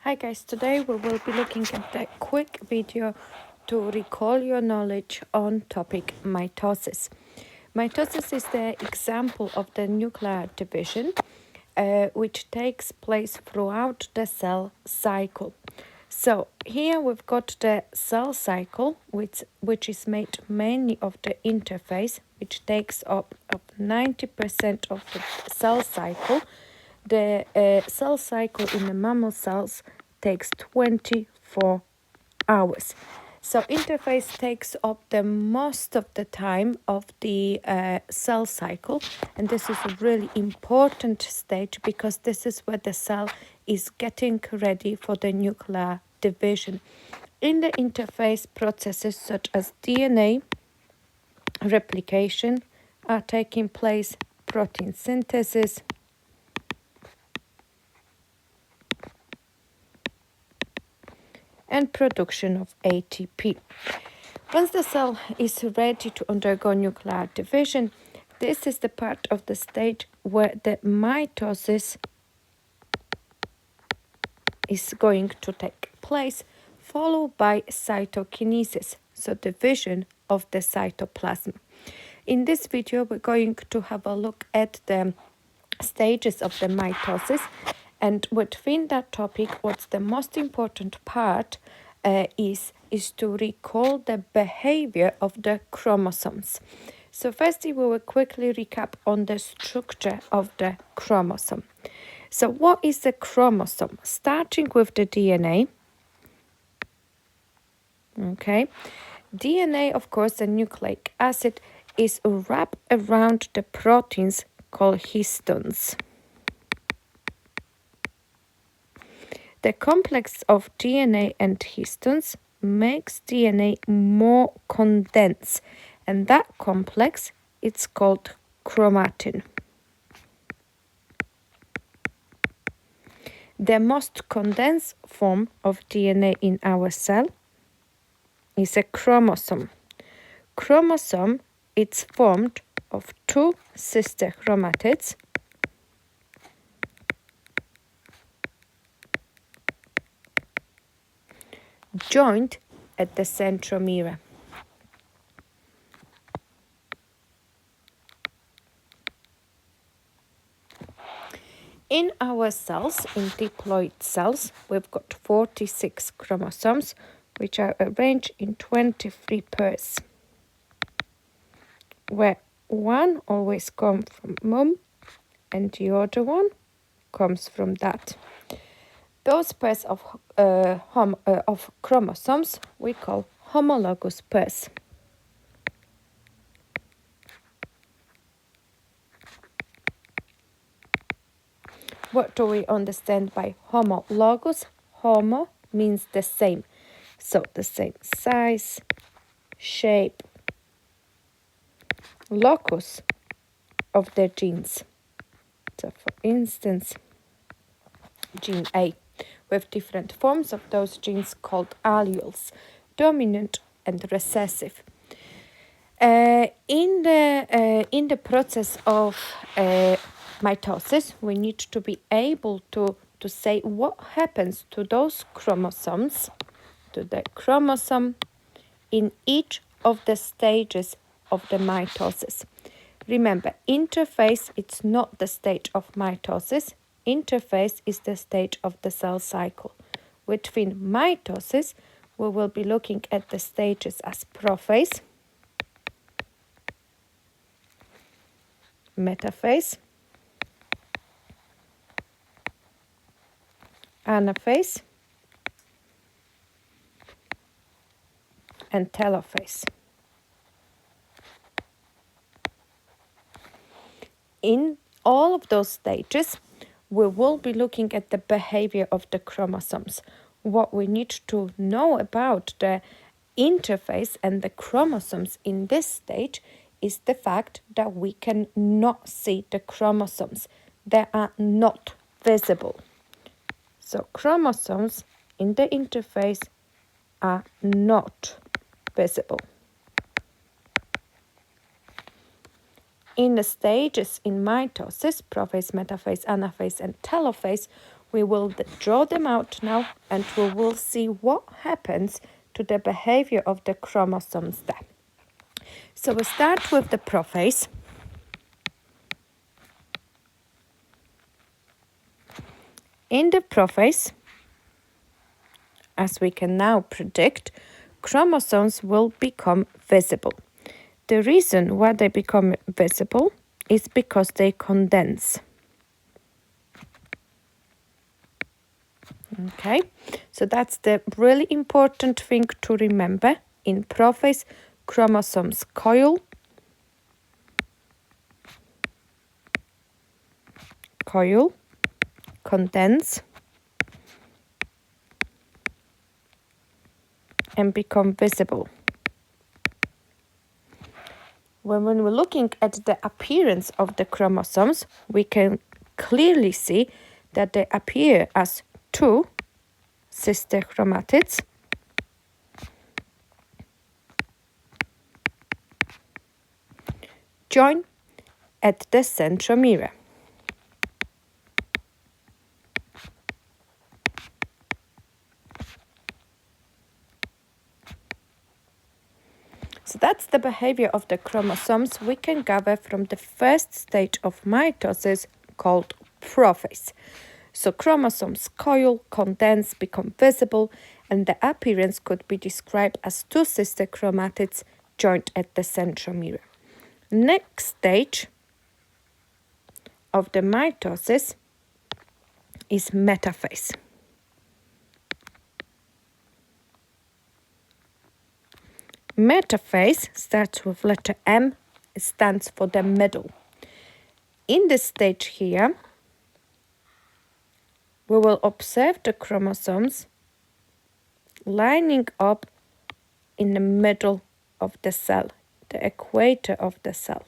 Hi guys, today we will be looking at a quick video to recall your knowledge on topic mitosis. Mitosis is the example of the nuclear division which takes place throughout the cell cycle. So here we've got the cell cycle which is made mainly of the interphase, which takes up 90% of the cell cycle. The cell cycle in the mammal cells takes 24 hours. So interphase takes up the most of the time of the cell cycle, and this is a really important stage because this is where the cell is getting ready for the nuclear division. In the interphase, processes such as DNA replication are taking place, protein synthesis, and production of ATP. Once the cell is ready to undergo nuclear division, this is the part of the stage where the mitosis is going to take place, followed by cytokinesis, so division of the cytoplasm. In this video, we're going to have a look at the stages of the mitosis, and within that topic, what's the most important part is to recall the behavior of the chromosomes. So firstly, we will quickly recap on the structure of the chromosome. So what is the chromosome? Starting with the DNA. Okay. DNA, of course, the nucleic acid, is wrapped around the proteins called histones. The complex of DNA and histones makes DNA more condensed, and that complex it's called chromatin. The most condensed form of DNA in our cell is a chromosome. Chromosome it's formed of two sister chromatids joined at the centromere. In our cells, in diploid cells, we've got 46 chromosomes, which are arranged in 23 pairs, where one always comes from mom and the other one comes from dad. Those pairs of chromosomes we call homologous pairs. What do we understand by homologous? Homo means the same. So the same size, shape, locus of their genes. So for instance, gene A, with different forms of those genes called alleles, dominant and recessive. In the process of mitosis, we need to be able to say what happens to those chromosomes, to the chromosome in each of the stages of the mitosis. Remember, interphase, it's not the stage of mitosis. Interphase is the stage of the cell cycle. Within mitosis, we will be looking at the stages as prophase, metaphase, anaphase, and telophase. In all of those stages, we will be looking at the behavior of the chromosomes. What we need to know about the interphase and the chromosomes in this stage is the fact that we can not see the chromosomes. They are not visible. So chromosomes in the interphase are not visible. In the stages in mitosis, prophase, metaphase, anaphase, and telophase, We will draw them out now, and we will see what happens to the behavior of the chromosomes there. So we start with the prophase. In the prophase, as we can now predict, chromosomes will become visible. The reason why they become visible is because they condense. Okay, so that's the really important thing to remember. In prophase, chromosomes coil, condense, and become visible. When we're looking at the appearance of the chromosomes, we can clearly see that they appear as two sister chromatids join at the centromere. So that's the behavior of the chromosomes we can gather from the first stage of mitosis called prophase. So chromosomes coil, condense, become visible, and the appearance could be described as two sister chromatids joined at the centromere. Next stage of the mitosis is metaphase. Metaphase starts with letter M, it stands for the middle. In this stage here, we will observe the chromosomes lining up in the middle of the cell, the equator of the cell.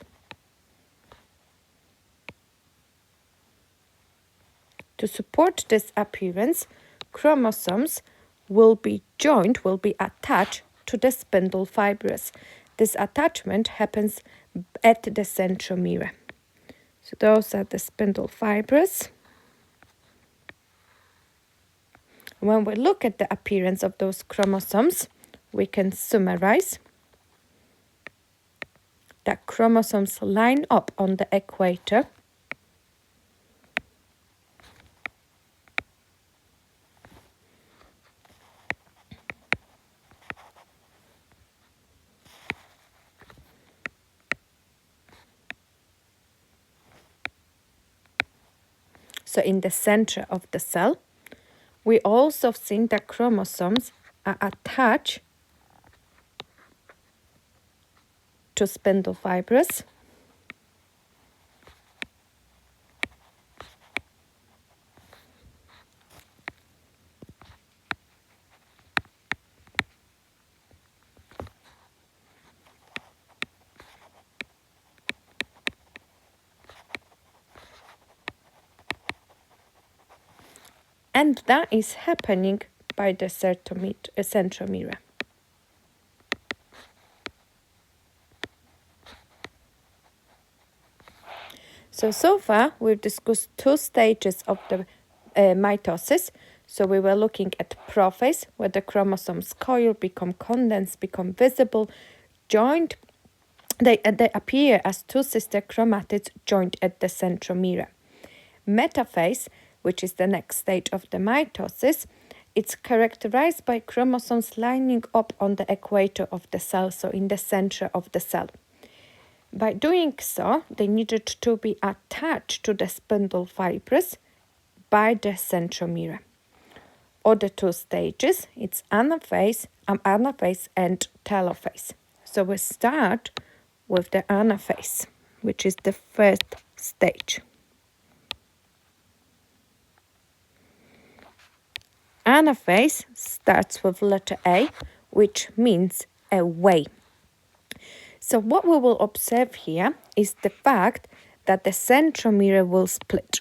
To support this appearance, chromosomes will be attached to the spindle fibers. This attachment happens at the centromere. So those are the spindle fibers. When we look at the appearance of those chromosomes, we can summarize that chromosomes line up on the equator. So in the center of the cell, we also think that chromosomes are attached to spindle fibers. And that is happening by the centromere. So far, we've discussed two stages of the mitosis. So we were looking at prophase, where the chromosomes coil, become condensed, become visible, joined. They appear as two sister chromatids joined at the centromere. Metaphase, which is the next stage of the mitosis, it's characterized by chromosomes lining up on the equator of the cell, so in the center of the cell. By doing so, they needed to be attached to the spindle fibers by the centromere. Other two stages, it's Anaphase and Telophase. So we start with the Anaphase, which is the first stage. Anaphase starts with letter A, which means away. So what we will observe here is the fact that the centromere will split.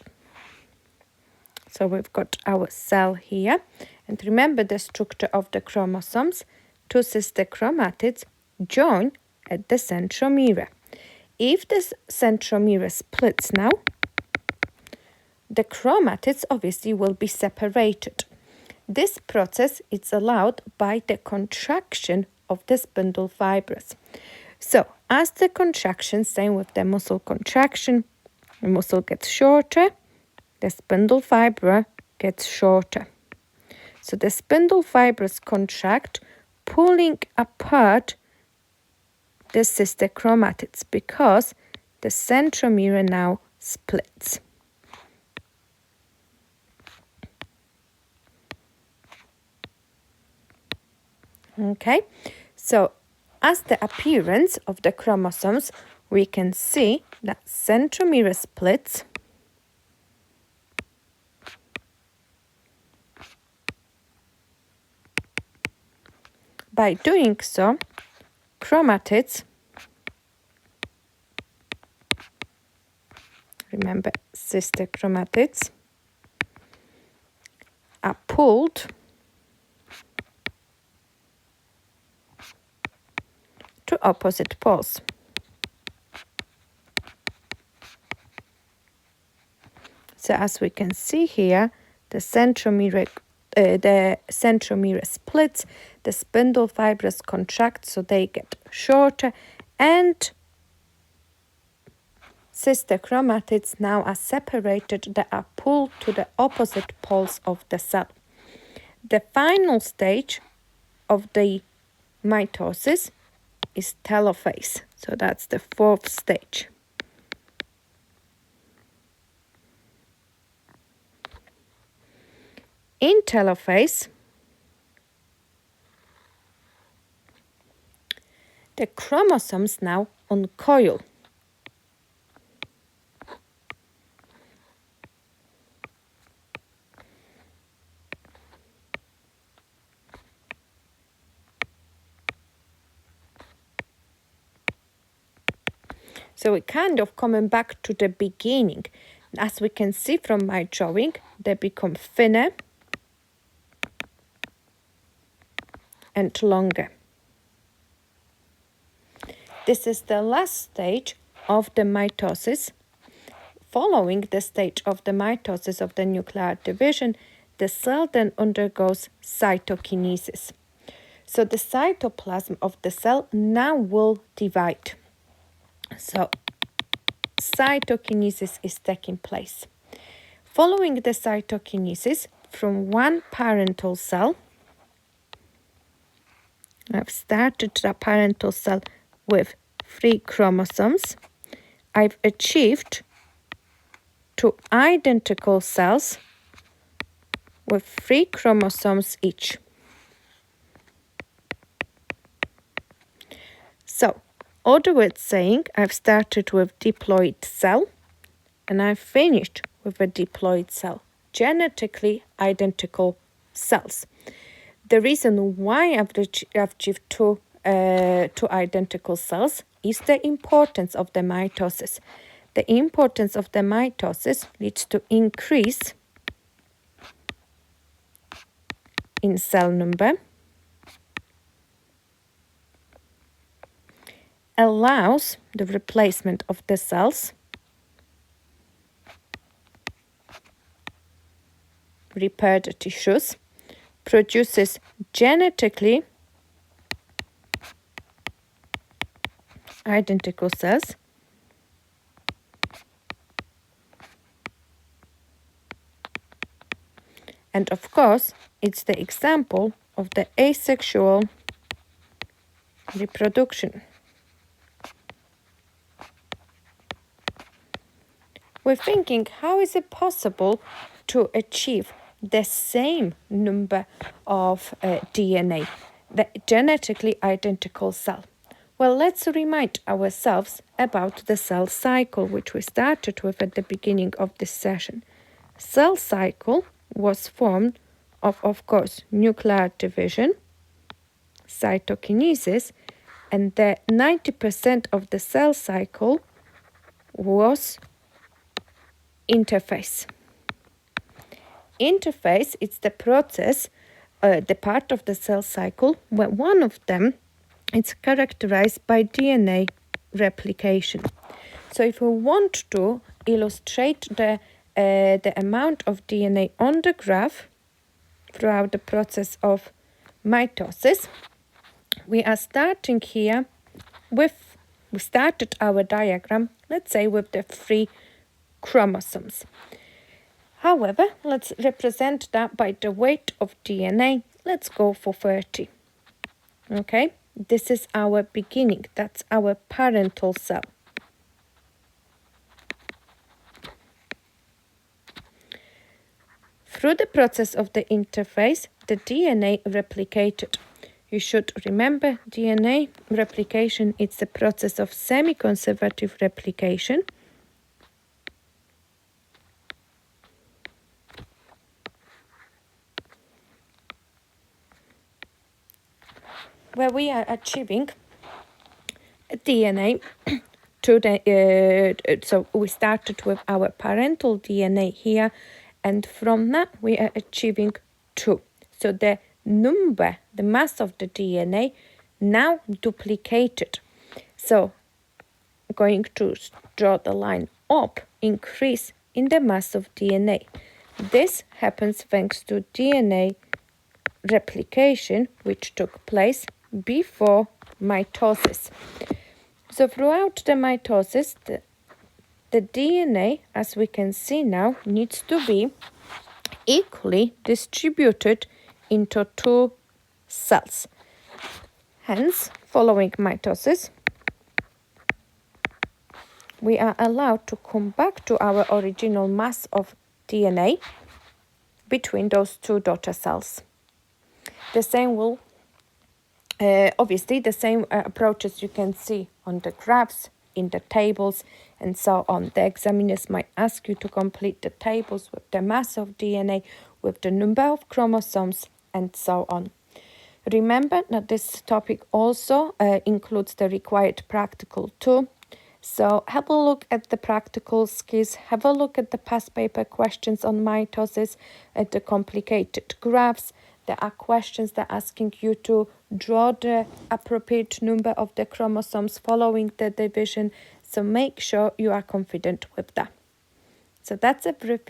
So we've got our cell here, and remember the structure of the chromosomes. Two sister chromatids join at the centromere. If this centromere splits now, the chromatids obviously will be separated. This process is allowed by the contraction of the spindle fibers. So, as the contraction, same with the muscle contraction, the muscle gets shorter, the spindle fiber gets shorter. So the spindle fibers contract, pulling apart the sister chromatids because the centromere now splits. Okay, so as the appearance of the chromosomes, we can see that centromere splits by doing so, chromatids, remember sister chromatids, are pulled to opposite poles. So as we can see here, the centromere splits, the spindle fibers contract, so they get shorter, and sister chromatids now are separated, they are pulled to the opposite poles of the cell. The final stage of the mitosis is telophase, so that's the fourth stage. In telophase, the chromosomes now uncoil. So we're kind of coming back to the beginning. As we can see from my drawing, they become thinner and longer. This is the last stage of the mitosis. Following the stage of the mitosis of the nuclear division, the cell then undergoes cytokinesis. So the cytoplasm of the cell now will divide. So cytokinesis is taking place. Following the cytokinesis, from one parental cell, I've started the parental cell with 3 chromosomes. I've achieved 2 identical cells with 3 chromosomes each. So, other words saying, I've started with diploid cell and I've finished with a diploid cell, genetically identical cells. The reason why I've achieved two identical cells is the importance of the mitosis. The importance of the mitosis leads to increase in cell number, allows the replacement of the cells, repair the tissues, produces genetically identical cells, and of course it's the example of the asexual reproduction. We're thinking, how is it possible to achieve the same number of DNA, the genetically identical cell? Well, let's remind ourselves about the cell cycle, which we started with at the beginning of this session. Cell cycle was formed of course, nuclear division, cytokinesis, and the 90% of the cell cycle was interphase. Interphase is the process, the part of the cell cycle where one of them is characterized by DNA replication. So if we want to illustrate the the amount of DNA on the graph throughout the process of mitosis, we are starting here with, we started our diagram, let's say with the 3 chromosomes. However, let's represent that by the weight of DNA. Let's go for 30. Okay, this is our beginning, that's our parental cell. Through the process of the interphase, the DNA replicated. You should remember DNA replication, it's the process of semi-conservative replication. Where we are achieving DNA to the, so we started with our parental DNA here, and from that we are achieving 2. So the number, the mass of the DNA now duplicated. So going to draw the line up, increase in the mass of DNA. This happens thanks to DNA replication, which took place before mitosis. So throughout the mitosis, the DNA, as we can see now, needs to be equally distributed into 2 cells. Hence, following mitosis, we are allowed to come back to our original mass of DNA between those 2 daughter cells. The same will, obviously, the same approaches you can see on the graphs, in the tables, and so on. The examiners might ask you to complete the tables with the mass of DNA, with the number of chromosomes, and so on. Remember that this topic also includes the required practical too. So have a look at the practical skills, have a look at the past paper questions on mitosis, at the complicated graphs. There are questions that are asking you to draw the appropriate number of the chromosomes following the division. So make sure you are confident with that. So that's everything.